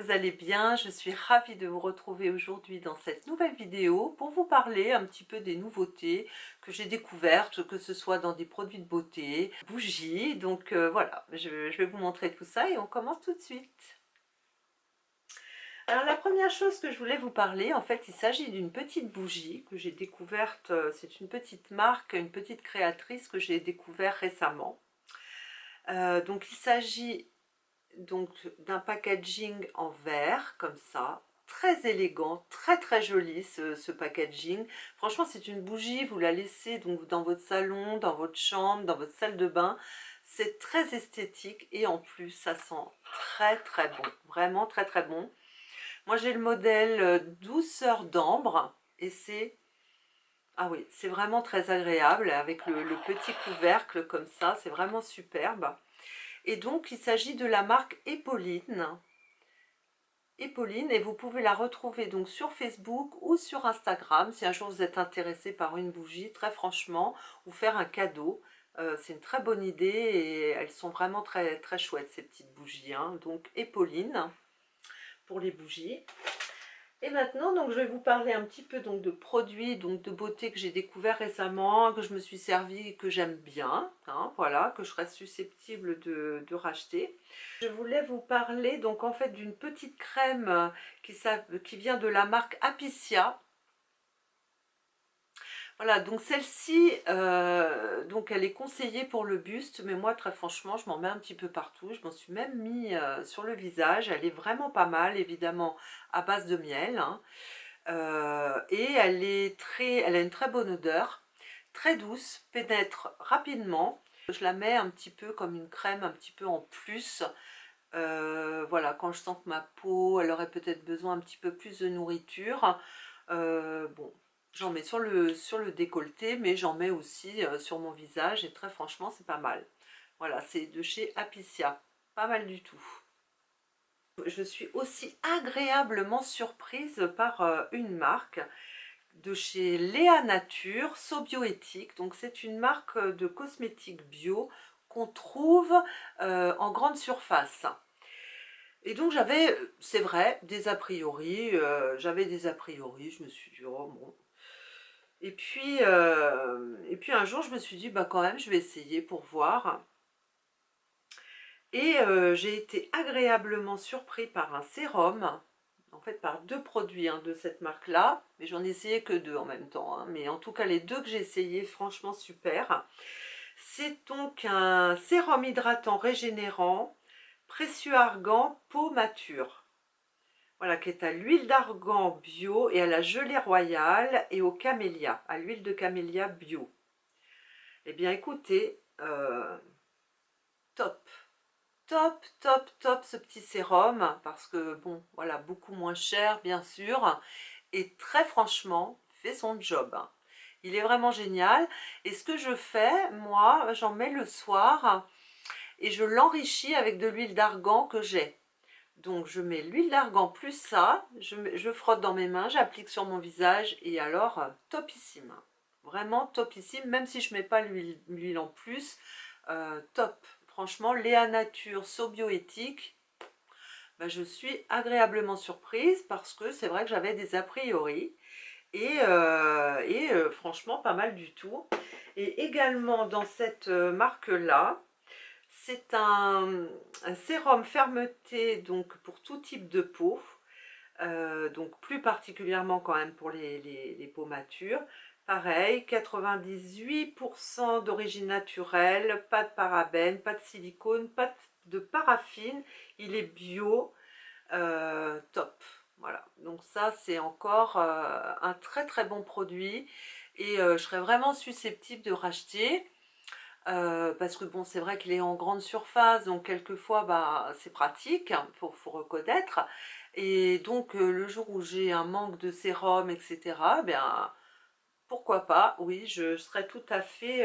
vous allez bien. Je suis ravie de vous retrouver aujourd'hui dans cette nouvelle vidéo pour vous parler un petit peu des nouveautés que j'ai découvertes, que ce soit dans des produits de beauté, bougies. Donc voilà, je vais vous montrer tout ça et on commence tout de suite. Alors la première chose que je voulais vous parler, en fait, il s'agit d'une petite bougie que j'ai découverte. C'est une petite marque, une petite créatrice que j'ai découvert récemment. Donc il s'agit donc d'un packaging en verre comme ça, très élégant, très joli ce packaging. Franchement, c'est une bougie, vous la laissez donc dans votre salon, dans votre chambre, dans votre salle de bain. C'est très esthétique et en plus ça sent très bon, vraiment très bon. Moi j'ai le modèle douceur d'ambre et c'est, ah oui, c'est vraiment très agréable avec le petit couvercle comme ça, c'est vraiment superbe. Et donc il s'agit de la marque Epauline. Epauline, et vous pouvez la retrouver donc sur Facebook ou sur Instagram si un jour vous êtes intéressé par une bougie, très franchement, ou faire un cadeau. C'est une très bonne idée et elles sont vraiment très chouettes ces petites bougies, hein. Donc Epauline pour les bougies. Et maintenant, donc, je vais vous parler un petit peu donc, de produits donc, de beauté que j'ai découvert récemment, que je me suis servi, que j'aime bien, hein, voilà, que je serais susceptible de racheter. Je voulais vous parler donc en fait d'une petite crème qui vient de la marque Apicia. Voilà, donc celle-ci, donc elle est conseillée pour le buste, mais moi très franchement, je m'en mets un petit peu partout. Je m'en suis même mis sur le visage. Elle est vraiment pas mal, évidemment à base de miel, hein. Et elle a une très bonne odeur, très douce, pénètre rapidement. Je la mets un petit peu comme une crème, un petit peu en plus. Voilà, quand je sens que ma peau, elle aurait peut-être besoin un petit peu plus de nourriture. Bon, j'en mets sur le décolleté, mais j'en mets aussi sur mon visage et très franchement, c'est pas mal. Voilà, c'est de chez Apicia, pas mal du tout. Je suis aussi agréablement surprise par une marque de chez Léa Nature, Sobioéthique. Donc c'est une marque de cosmétiques bio qu'on trouve en grande surface. Et donc j'avais, c'est vrai, des a priori, je me suis dit, oh bon. Et puis un jour, je me suis dit, bah quand même, je vais essayer pour voir. Et j'ai été agréablement surpris par un sérum, en fait par deux produits hein, de cette marque-là, mais j'en ai essayé que deux en même temps, hein, mais en tout cas les deux que j'ai essayé, franchement super. C'est donc un sérum hydratant régénérant, précieux argan, peau mature. Voilà, qui est à l'huile d'argan bio et à la gelée royale et au camélia, à l'huile de camélia bio. Eh bien écoutez, top, top ce petit sérum, parce que bon, voilà, beaucoup moins cher bien sûr, et très franchement, fait son job. Il est vraiment génial, et ce que je fais, moi, j'en mets le soir, et je l'enrichis avec de l'huile d'argan que j'ai. Donc je mets l'huile d'argan plus ça, je frotte dans mes mains, j'applique sur mon visage et alors topissime. Vraiment topissime, même si je ne mets pas l'huile en plus, top. Franchement, Léa Nature, Sobioéthique, ben, je suis agréablement surprise parce que c'est vrai que j'avais des a priori et franchement pas mal du tout. Et également dans cette marque-là, c'est un sérum fermeté donc pour tout type de peau, donc plus particulièrement quand même pour les peaux matures. Pareil, 98% d'origine naturelle, pas de parabènes, pas de silicone, pas de paraffine, il est bio, top. Voilà, donc ça c'est encore un très bon produit et je serais vraiment susceptible de racheter. Parce que bon, c'est vrai qu'il est en grande surface, donc quelquefois bah, c'est pratique, faut reconnaître. Et donc le jour où j'ai un manque de sérum, etc., bien pourquoi pas, oui, je serais tout à fait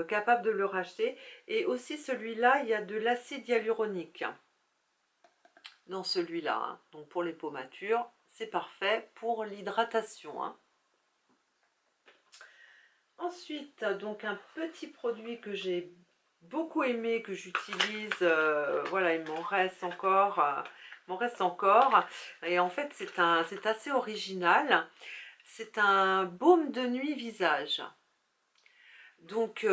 capable de le racheter. Et aussi celui-là, il y a de l'acide hyaluronique dans celui-là, hein. Donc pour les peaux matures, c'est parfait pour l'hydratation, hein. Ensuite, donc un petit produit que j'ai beaucoup aimé, que j'utilise, voilà, il m'en reste encore, m'en reste encore. Et en fait, c'est assez original. C'est un baume de nuit visage. Donc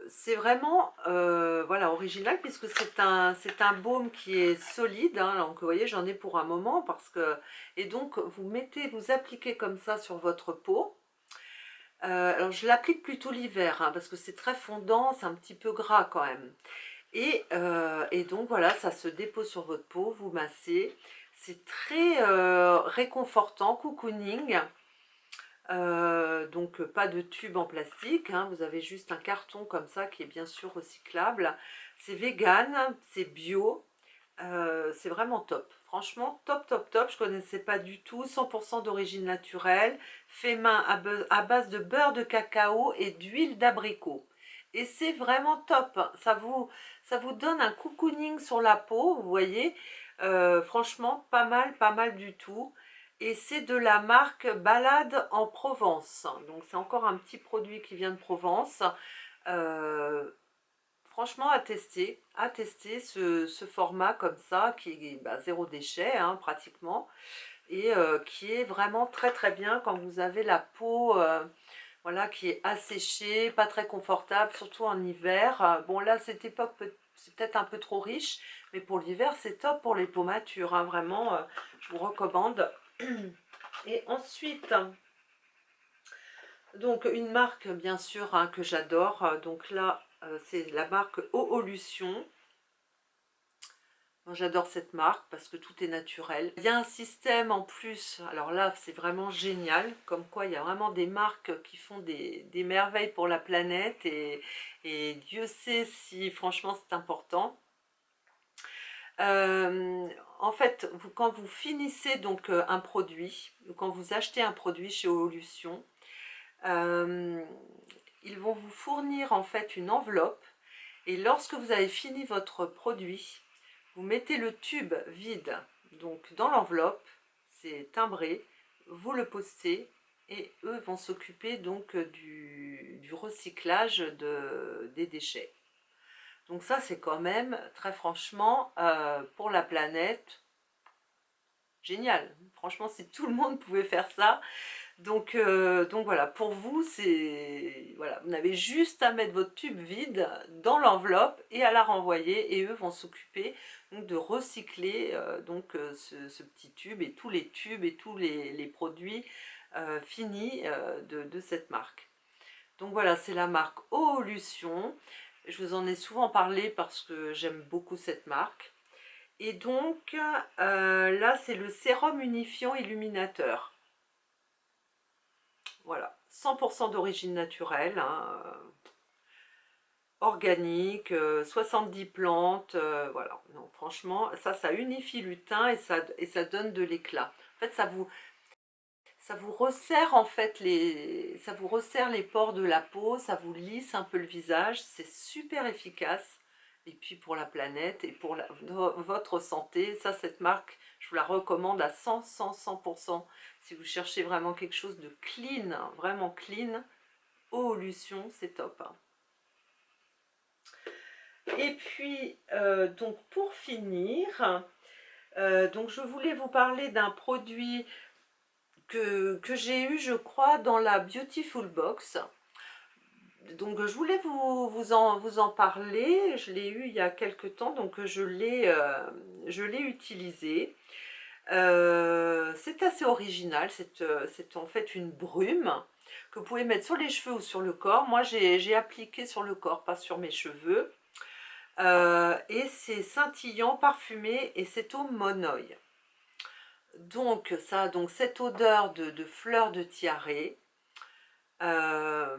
c'est vraiment voilà, original puisque c'est un baume qui est solide, hein, donc vous voyez j'en ai pour un moment parce que et donc vous appliquez comme ça sur votre peau. Alors je l'applique plutôt l'hiver hein, parce que c'est très fondant, c'est un petit peu gras quand même. Et donc voilà, ça se dépose sur votre peau, vous massez, c'est très réconfortant, cocooning. Donc pas de tube en plastique, hein, vous avez juste un carton comme ça qui est bien sûr recyclable. C'est vegan, c'est bio, c'est vraiment top. Franchement, top, top, top. Je connaissais pas du tout. 100% d'origine naturelle, fait main à base de beurre de cacao et d'huile d'abricot. Et c'est vraiment top. Ça vous donne un cocooning sur la peau, vous voyez. Franchement, pas mal du tout. Et c'est de la marque Balade en Provence. Donc c'est encore un petit produit qui vient de Provence. Euh, Franchement, à tester ce format comme ça, qui est bah, zéro déchet hein, pratiquement, et qui est vraiment très très bien quand vous avez la peau voilà, qui est asséchée, pas très confortable, surtout en hiver. Bon là, cette époque, c'est peut-être un peu trop riche, mais pour l'hiver, c'est top pour les peaux matures, hein, vraiment, je vous recommande. Et ensuite, donc une marque bien sûr hein, que j'adore, donc là c'est la marque Oolution. J'adore cette marque parce que tout est naturel. Il y a un système en plus, alors là c'est vraiment génial, comme quoi il y a vraiment des marques qui font des merveilles pour la planète et Dieu sait si franchement c'est important. Euh, En fait, quand vous finissez donc un produit, ou quand vous achetez un produit chez Oolution, euh, ils vont vous fournir en fait une enveloppe et lorsque vous avez fini votre produit, vous mettez le tube vide donc dans l'enveloppe, c'est timbré, vous le postez et eux vont s'occuper donc du recyclage des déchets. Donc ça c'est quand même très franchement pour la planète génial. Franchement si tout le monde pouvait faire ça, donc voilà, pour vous, c'est voilà, vous n'avez juste à mettre votre tube vide dans l'enveloppe et à la renvoyer et eux vont s'occuper donc de recycler ce petit tube et tous les tubes et tous les produits finis de cette marque. Donc voilà, c'est la marque Oolution. Je vous en ai souvent parlé parce que j'aime beaucoup cette marque. Et donc là, c'est le sérum unifiant illuminateur. Voilà, 100% d'origine naturelle, hein, organique, 70 plantes, voilà. Non, franchement, ça unifie le teint et ça donne de l'éclat. En fait, ça vous resserre en fait ça vous resserre les pores de la peau, ça vous lisse un peu le visage, c'est super efficace. Et puis pour la planète et pour votre santé, ça, cette marque, je vous la recommande à 100%. Si vous cherchez vraiment quelque chose de clean, hein, vraiment clean, Oolution, c'est top. Hein. Et puis, donc pour finir, donc je voulais vous parler d'un produit que j'ai eu, je crois, dans la Beautiful Box. Donc je voulais vous en parler, je l'ai eu il y a quelques temps, donc je l'ai utilisé. C'est assez original, c'est en fait une brume que vous pouvez mettre sur les cheveux ou sur le corps. Moi j'ai appliqué sur le corps, pas sur mes cheveux. Et c'est scintillant, parfumé et c'est au monoï. Donc ça a donc cette odeur de fleurs de tiare. Euh,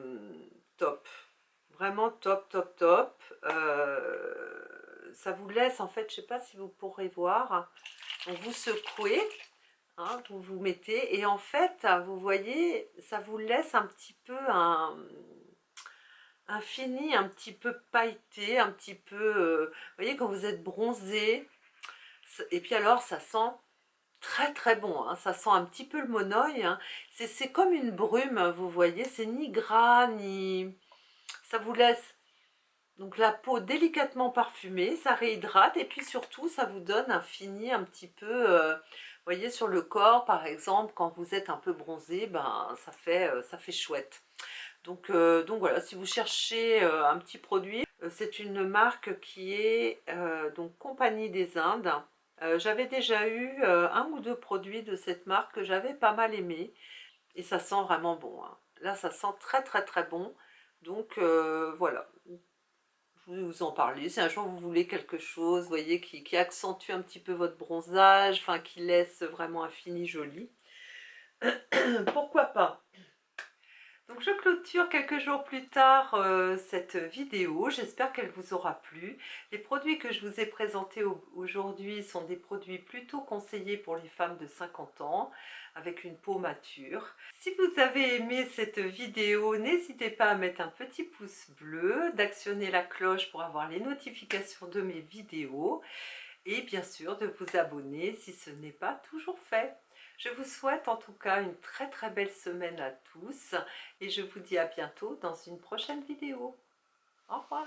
Top. Vraiment top, top, top. Ça vous laisse en fait, je sais pas si vous pourrez voir, donc vous secouez, hein, vous mettez et en fait vous voyez ça vous laisse un petit peu un fini un petit peu pailleté, un petit peu vous voyez quand vous êtes bronzé et puis alors ça sent très très bon, hein, ça sent un petit peu le monoï, hein. C'est comme une brume, vous voyez, c'est ni gras ni ça vous laisse Donc la peau délicatement parfumée, ça réhydrate et puis surtout ça vous donne un fini un petit peu, vous voyez sur le corps par exemple quand vous êtes un peu bronzé, ben ça fait chouette. Donc voilà, si vous cherchez un petit produit, c'est une marque qui est donc Compagnie des Indes. J'avais déjà eu un ou deux produits de cette marque que j'avais pas mal aimé et ça sent vraiment bon, hein. Là ça sent très très très bon, donc voilà. Je voulais vous en parler, si un jour vous voulez quelque chose, vous voyez, qui accentue un petit peu votre bronzage, enfin qui laisse vraiment un fini joli, pourquoi pas. Donc je clôture quelques jours plus tard cette vidéo, j'espère qu'elle vous aura plu. Les produits que je vous ai présentés aujourd'hui sont des produits plutôt conseillés pour les femmes de 50 ans, avec une peau mature. Si vous avez aimé cette vidéo, n'hésitez pas à mettre un petit pouce bleu, d'actionner la cloche pour avoir les notifications de mes vidéos et bien sûr de vous abonner si ce n'est pas toujours fait. Je vous souhaite en tout cas une très très belle semaine à tous et je vous dis à bientôt dans une prochaine vidéo. Au revoir.